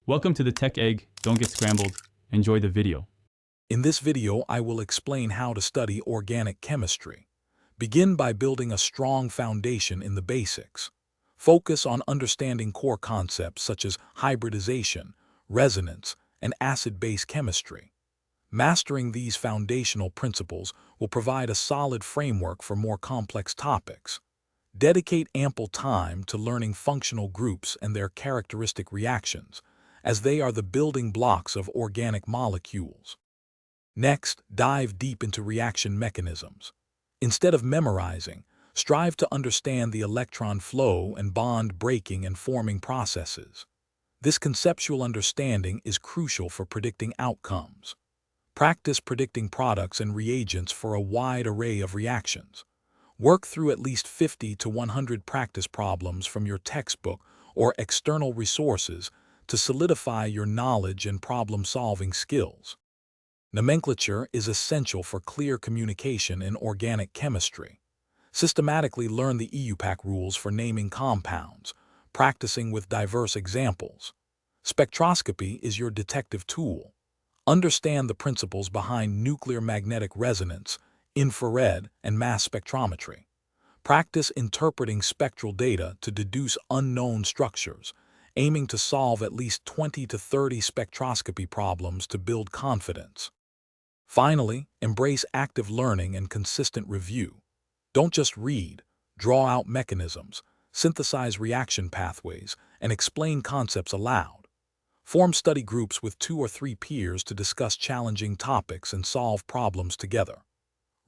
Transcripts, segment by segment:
Welcome to the Tech Egg. Don't get scrambled. Enjoy the video. In this video, I will explain how to study organic chemistry. Begin by building a strong foundation in the basics. Focus on understanding core concepts such as hybridization, resonance, and acid-base chemistry. Mastering these foundational principles will provide a solid framework for more complex topics. Dedicate ample time to learning functional groups and their characteristic reactions, as they are the building blocks of organic molecules. Next, dive deep into reaction mechanisms. Instead of memorizing, strive to understand the electron flow and bond breaking and forming processes. This conceptual understanding is crucial for predicting outcomes. Practice predicting products and reagents for a wide array of reactions. Work through at least 50 to 100 practice problems from your textbook or external resources to solidify your knowledge and problem-solving skills. Nomenclature is essential for clear communication in organic chemistry. Systematically learn the EUPAC rules for naming compounds, practicing with diverse examples. Spectroscopy is your detective tool. Understand the principles behind nuclear magnetic resonance, infrared, and mass spectrometry. Practice interpreting spectral data to deduce unknown structures, aiming to solve at least 20 to 30 spectroscopy problems to build confidence. Finally, embrace active learning and consistent review. Don't just read, draw out mechanisms, synthesize reaction pathways, and explain concepts aloud. Form study groups with 2 or 3 peers to discuss challenging topics and solve problems together.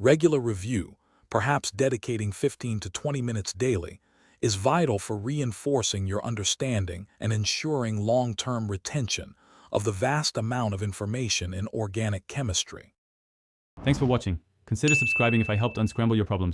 Regular review, perhaps dedicating 15 to 20 minutes daily, is vital for reinforcing your understanding and ensuring long-term retention of the vast amount of information in organic chemistry. Thanks for watching. Consider subscribing if I helped unscramble your problems.